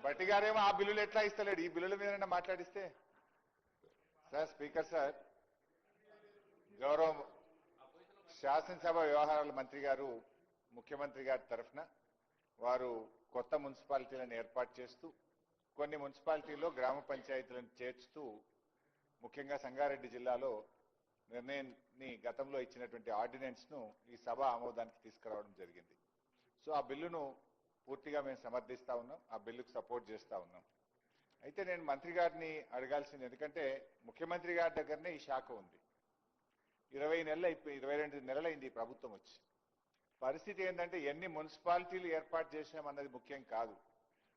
భట్టి గారేమో ఆ బిల్లులు ఎట్లా ఇస్తలేడు, ఈ బిల్లుల మీద మాట్లాడిస్తే. సార్ స్పీకర్ సార్, గౌరవ శాసనసభ వ్యవహారాల మంత్రి గారు ముఖ్యమంత్రి గారి తరఫున వారు కొత్త మున్సిపాలిటీలను ఏర్పాటు చేస్తూ కొన్ని మున్సిపాలిటీల్లో గ్రామ పంచాయతీలను చేర్చుతూ ముఖ్యంగా సంగారెడ్డి జిల్లాలో నిర్ణయాన్ని గతంలో ఇచ్చినటువంటి ఆర్డినెన్స్ ను ఈ సభ ఆమోదానికి తీసుకురావడం జరిగింది. సో ఆ బిల్లును పూర్తిగా మేము సమర్థిస్తా ఉన్నాం, ఆ బిల్లుకు సపోర్ట్ చేస్తా ఉన్నాం. అయితే నేను మంత్రి గారిని అడగాల్సింది, ఎందుకంటే ముఖ్యమంత్రి గారి దగ్గరనే ఈ శాఖ ఉంది. 22 నెలలైంది ఈ ప్రభుత్వం వచ్చి. పరిస్థితి ఏంటంటే ఎన్ని మున్సిపాలిటీలు ఏర్పాటు చేశామన్నది ముఖ్యం కాదు,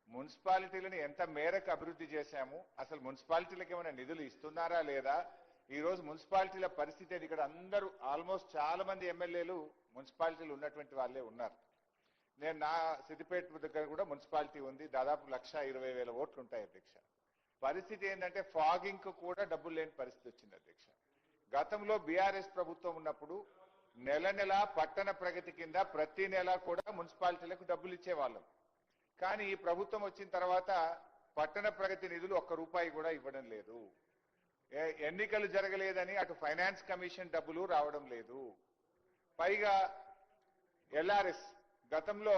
మున్సిపాలిటీలను ఎంత మేరకు అభివృద్ధి చేశాము, అసలు మున్సిపాలిటీలకు ఏమైనా నిధులు ఇస్తున్నారా లేదా. ఈ రోజు మున్సిపాలిటీల పరిస్థితి ఇక్కడ అందరూ ఆల్మోస్ట్ చాలా మంది ఎమ్మెల్యేలు మున్సిపాలిటీలు ఉన్నటువంటి వాళ్ళే ఉన్నారు. నేను నా సిద్దిపేట దగ్గర కూడా మున్సిపాలిటీ ఉంది, దాదాపు 1,20,000 ఓట్లు ఉంటాయి అధ్యక్ష. పరిస్థితి ఏంటంటే ఫాగింగ్ కు కూడా డబ్బులు లేని పరిస్థితి వచ్చింది అధ్యక్ష. గతంలో బీఆర్ఎస్ ప్రభుత్వం ఉన్నప్పుడు నెల నెల పట్టణ ప్రగతి కింద ప్రతి నెల కూడా మున్సిపాలిటీలకు డబ్బులు ఇచ్చేవాళ్ళం. కానీ ఈ ప్రభుత్వం వచ్చిన తర్వాత పట్టణ ప్రగతి నిధులు ₹1 కూడా ఇవ్వడం లేదు. ఎన్నికలు జరగలేదని అటు ఫైనాన్స్ కమిషన్ డబ్బులు రావడం లేదు. పైగా ఎల్ఆర్ఎస్ గతంలో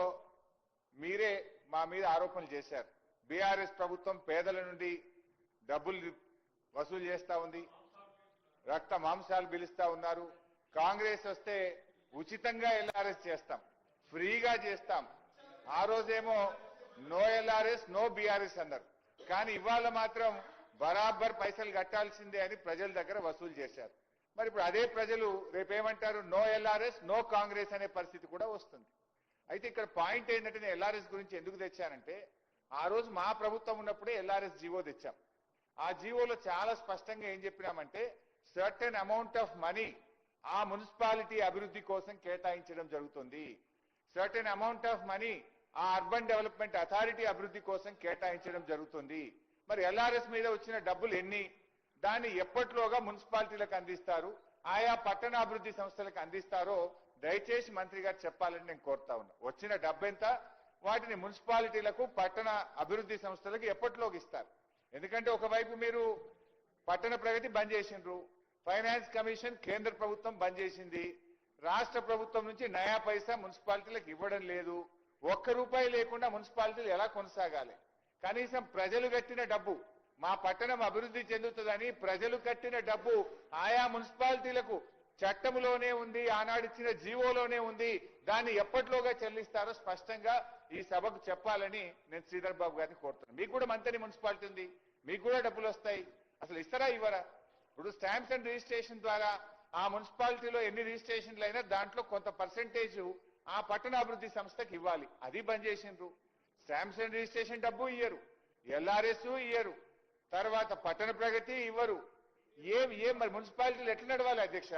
మీరే మా మీద ఆరోపణలు చేశారు, బీఆర్ఎస్ ప్రభుత్వం పేదల నుండి డబ్బులు వసూలు చేస్తా ఉంది, రక్త మాంసాలు పిలుస్తా ఉన్నారు. కాంగ్రెస్ వస్తే ఉచితంగా ఎల్ఆర్ఎస్ చేస్తాం, ఫ్రీగా చేస్తాం. ఆ రోజేమో నో ఎల్ఆర్ఎస్ నో బీఆర్ఎస్ అన్నారు. కానీ ఇవాళ మాత్రం బరాబర్ పైసలు కట్టాల్సిందే అని ప్రజల దగ్గర వసూలు చేశారు. మరి ఇప్పుడు అదే ప్రజలు రేపేమంటారు, నో ఎల్ఆర్ఎస్ నో కాంగ్రెస్ అనే పరిస్థితి కూడా వస్తుంది. అయితే ఇక్కడ పాయింట్ ఏంటంటే నేను ఎల్ఆర్ఎస్ గురించి ఎందుకు తెచ్చానంటే, ఆ రోజు మా ప్రభుత్వం ఉన్నప్పుడే ఎల్ఆర్ఎస్ జీవో తెచ్చాం. ఆ జీవోలో చాలా స్పష్టంగా ఏం చెప్పినామంటే సర్టెన్ అమౌంట్ ఆఫ్ మనీ ఆ మున్సిపాలిటీ అభివృద్ధి కోసం కేటాయించడం జరుగుతుంది, సర్టెన్ అమౌంట్ ఆఫ్ మనీ ఆ అర్బన్ డెవలప్మెంట్ అథారిటీ అభివృద్ధి కోసం కేటాయించడం జరుగుతుంది. మరి ఎల్ఆర్ఎస్ మీద వచ్చిన డబ్బులు ఎన్ని, దాన్ని ఎప్పట్లోగా మున్సిపాలిటీలకు అందిస్తారు, ఆయా పట్టణాభివృద్ధి సంస్థలకు అందిస్తారో దయచేసి మంత్రి గారు చెప్పాలని నేను కోరుతా ఉన్నా. వచ్చిన డబ్బెంత, వాటిని మున్సిపాలిటీలకు పట్టణ అభివృద్ధి సంస్థలకు ఎప్పట్లోకి ఇస్తారు. ఎందుకంటే ఒకవైపు మీరు పట్టణ ప్రగతి బంద్ చేసిండ్రు, ఫైనాన్స్ కమిషన్ కేంద్ర ప్రభుత్వం బంద్ చేసింది, రాష్ట్ర ప్రభుత్వం నుంచి నయా పైసా మున్సిపాలిటీలకు ఇవ్వడం లేదు. ₹1 లేకుండా మున్సిపాలిటీలు ఎలా కొనసాగాలి. కనీసం ప్రజలు కట్టిన డబ్బు, మా పట్టణం అభివృద్ధి చెందుతుందని ప్రజలు కట్టిన డబ్బు ఆయా మున్సిపాలిటీలకు చట్టంలోనే ఉంది, ఆనాడిచ్చిన జీవోలోనే ఉంది, దాన్ని ఎప్పట్లోగా చెల్లిస్తారో స్పష్టంగా ఈ సభకు చెప్పాలని నేను శ్రీధర్ బాబు గారిని కోరుతున్నాను. మీకు కూడా మంత్రి మున్సిపాలిటీ ఉంది, మీకు కూడా డబ్బులు వస్తాయి, అసలు ఇస్తారా ఇవ్వరా. ఇప్పుడు స్టాంప్స్ అండ్ రిజిస్ట్రేషన్ ద్వారా ఆ మున్సిపాలిటీలో ఎన్ని రిజిస్ట్రేషన్లు అయినా దాంట్లో కొంత పర్సెంటేజ్ ఆ పట్టణాభివృద్ధి సంస్థకి ఇవ్వాలి, అది బంద్ చేసిండ్రు. స్టాంప్స్ అండ్ రిజిస్ట్రేషన్ డబ్బు ఇయ్యరు, ఎల్ఆర్ఎస్ ఇయ్యరు, తర్వాత పట్టణ ప్రగతి ఇవ్వరు. ఏం మరి మున్సిపాలిటీలు ఎట్లా నడవాలి అధ్యక్ష.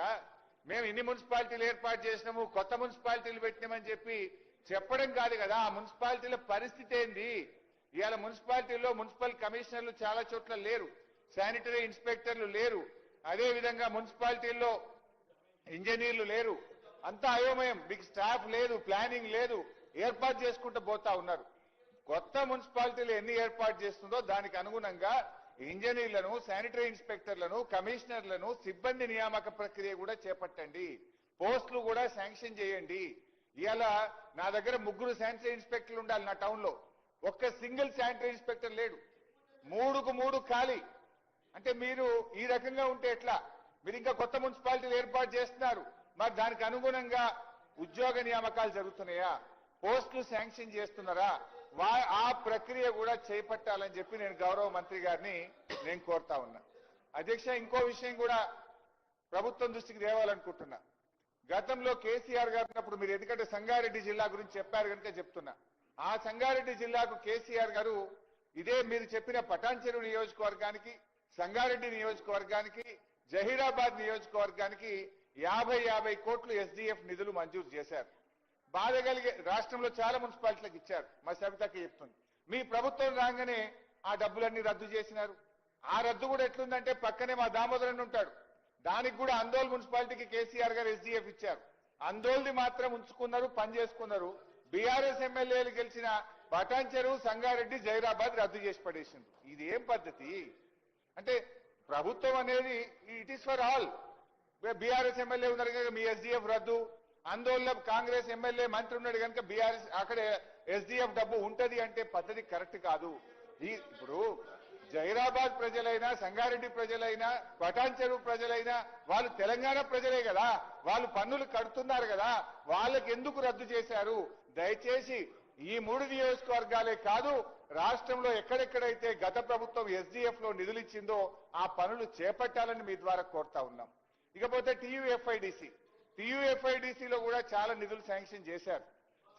మేము ఇన్ని మున్సిపాలిటీలు ఏర్పాటు చేసినాము, కొత్త మున్సిపాలిటీలు పెట్టినామని చెప్పడం కాదు కదా, ఆ మున్సిపాలిటీల పరిస్థితి ఏంది. ఇవాళ మున్సిపాలిటీల్లో మున్సిపల్ కమిషనర్లు చాలా చోట్ల లేరు, శానిటరీ ఇన్స్పెక్టర్లు లేరు, అదేవిధంగా మున్సిపాలిటీల్లో ఇంజనీర్లు లేరు, అంతా అయోమయం, మీకు స్టాఫ్ లేదు, ప్లానింగ్ లేదు, ఏర్పాటు చేసుకుంటూ పోతా ఉన్నారు. కొత్త మున్సిపాలిటీలు ఎన్ని ఏర్పాటు చేస్తుందో దానికి అనుగుణంగా ఇంజనీర్లను, శానిటరీ ఇన్స్పెక్టర్లను, కమిషనర్లను, సిబ్బంది నియామక ప్రక్రియ కూడా చేపట్టండి, పోస్టులు కూడా శాంక్షన్ చేయండి. ఇవాళ నా దగ్గర 3 శానిటరీ ఇన్స్పెక్టర్లు ఉండాలి నా టౌన్ లో, ఒక్క సింగిల్ శానిటరీ ఇన్స్పెక్టర్ లేడు, 3కు 3 ఖాళీ. అంటే మీరు ఈ రకంగా ఉంటే ఎట్లా. మీరు ఇంకా కొత్త మున్సిపాలిటీలు ఏర్పాటు చేస్తున్నారు, మరి దానికి అనుగుణంగా ఉద్యోగ నియామకాలు జరుగుతున్నాయా, పోస్టులు శాంక్షన్ చేస్తున్నారా, ఆ ప్రక్రియ కూడా చేపట్టాలని చెప్పి నేను గౌరవ మంత్రి గారిని నేను కోరుతా ఉన్నా. అధ్యక్ష, ఇంకో విషయం కూడా ప్రభుత్వం దృష్టికి తేవాలనుకుంటున్నా. గతంలో కేసీఆర్ గారు ఉన్నప్పుడు మీరు ఎందుకంటే సంగారెడ్డి జిల్లా గురించి చెప్పారు కనుక చెప్తున్నా, ఆ సంగారెడ్డి జిల్లాకు కేసీఆర్ గారు ఇదే మీరు చెప్పిన పటాన్చెరు నియోజకవర్గానికి, సంగారెడ్డి నియోజకవర్గానికి, జహీరాబాద్ నియోజకవర్గానికి 50 కోట్లు ఎస్డీఎఫ్ నిధులు మంజూరు చేశారు. బాధ కలిగే రాష్ట్రంలో చాలా మున్సిపాలిటీలకు ఇచ్చారు. మా సవితకి చెప్తుంది, మీ ప్రభుత్వం రాగానే ఆ డబ్బులన్నీ రద్దు చేసినారు. ఆ రద్దు కూడా ఎట్లుందంటే పక్కనే మా దామోదరన్ ఉంటాడు, దానికి కూడా అందోల్ మున్సిపాలిటీకి కేసీఆర్ గారు ఎస్డీఎఫ్ ఇచ్చారు. అందోల్ది మాత్రం ఉంచుకున్నారు, పని చేసుకున్నారు. బీఆర్ఎస్ ఎమ్మెల్యేలు గెలిచిన పటాన్ చెరువు, సంగారెడ్డి, జైరాబాద్ రద్దు చేసి పడేసింది. ఇది ఏం పద్ధతి? అంటే ప్రభుత్వం అనేది it is for all. BRS MLA ఉన్నారు కనుక మీ ఎస్డీఎఫ్ రద్దు, ఆందోళన కాంగ్రెస్ ఎమ్మెల్యే మంత్రి ఉన్నాడు కనుక బీఆర్ఎస్ అక్కడ ఎస్డీఎఫ్ డబ్బు ఉంటది అంటే పద్ధతి కరెక్ట్ కాదు. ఇప్పుడు జైరాబాద్ ప్రజలైనా, సంగారెడ్డి ప్రజలైనా, పటాన్ చెరువు ప్రజలైనా వాళ్ళు తెలంగాణ ప్రజలే కదా, వాళ్ళు పన్నులు కడుతున్నారు కదా, వాళ్ళకి ఎందుకు రద్దు చేశారు? దయచేసి ఈ 3 నియోజకవర్గాలే కాదు, రాష్ట్రంలో ఎక్కడెక్కడైతే గత ప్రభుత్వం ఎస్డీఎఫ్ లో నిధులు ఇచ్చిందో ఆ పనులు చేపట్టాలని మీ ద్వారా కోరుతా ఉన్నాం. ఇకపోతే టీయూఎఫ్ఐడిసిలో కూడా చాలా నిధులు శాంక్షన్ చేశారు.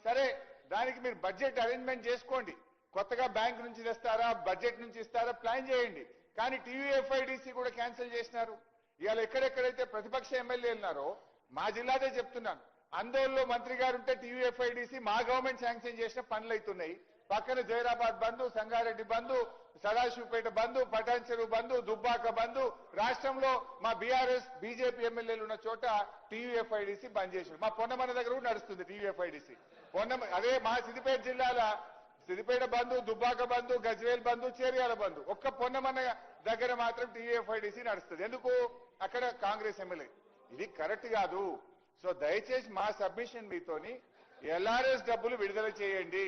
సరే, దానికి మీరు బడ్జెట్ అరేంజ్మెంట్ చేసుకోండి. కొత్తగా బ్యాంక్ నుంచి తెస్తారా, బడ్జెట్ నుంచి ఇస్తారా, ప్లాన్ చేయండి. కానీ టీయూఎఫ్ఐడిసి కూడా క్యాన్సిల్ చేసినారు. ఇవాళ ఎక్కడెక్కడైతే ప్రతిపక్ష ఎమ్మెల్యేలు ఉన్నారో, మా జిల్లాదే చెప్తున్నాను, ఆందోళనలో మంత్రి గారు ఉంటే టీయూఎఫ్ఐడిసి మా గవర్నమెంట్ శాంక్షన్ చేసిన పనులు అవుతున్నాయి. పక్కన జైరాబాద్ బంధు, సంగారెడ్డి బంధు, సదాశివపేట బంధు, పటాన్ చెరువు బంధు, దుబ్బాక బంధు, రాష్ట్రంలో మా బీఆర్ఎస్ బీజేపీ ఎమ్మెల్యేలు ఉన్న చోట టీయూఎఫ్ఐడిసి బంద్ చేశారు. మా పొన్నమన్న దగ్గర కూడా నడుస్తుంది టీయూఎఫ్ఐడిసి. అదే మా సిద్దిపేట జిల్లాల సిద్దిపేట బంధు, దుబ్బాక బంధు, గజ్వేల్ బంధు, చేర్యాల బంధు, ఒక్క పొన్నమన్న దగ్గర మాత్రం టీయూఎఫ్ఐడిసి నడుస్తుంది. ఎందుకు? అక్కడ కాంగ్రెస్ ఎమ్మెల్యే. ఇది కరెక్ట్ కాదు. సో దయచేసి మా సబ్మిషన్ మీతోని ఎల్ఆర్ఎస్ డబ్బులు విడుదల చేయండి,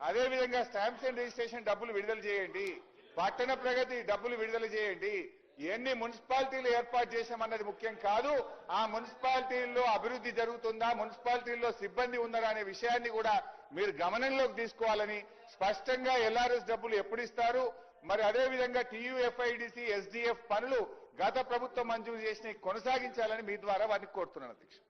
అదేవిధంగా స్టాంప్స్ అండ్ రిజిస్ట్రేషన్ డబ్బులు విడుదల చేయండి, పట్టణ ప్రగతి డబ్బులు విడుదల చేయండి. ఎన్ని మున్సిపాలిటీలు ఏర్పాటు చేశామన్నది ముఖ్యం కాదు, ఆ మున్సిపాలిటీల్లో అభివృద్ధి జరుగుతుందా, మున్సిపాలిటీల్లో సిబ్బంది ఉన్నారా అనే విషయాన్ని కూడా మీరు గమనంలోకి తీసుకోవాలని, స్పష్టంగా ఎల్ఆర్ఎస్ డబ్బులు ఎప్పుడు ఇస్తారు, మరి అదేవిధంగా టీయూఎఫ్ఐడిసి, ఎస్డీఎఫ్ పనులు గత ప్రభుత్వం మంజూరు చేసిన కొనసాగించాలని మీ ద్వారా వారిని కోరుతున్నాను అధ్యక్ష.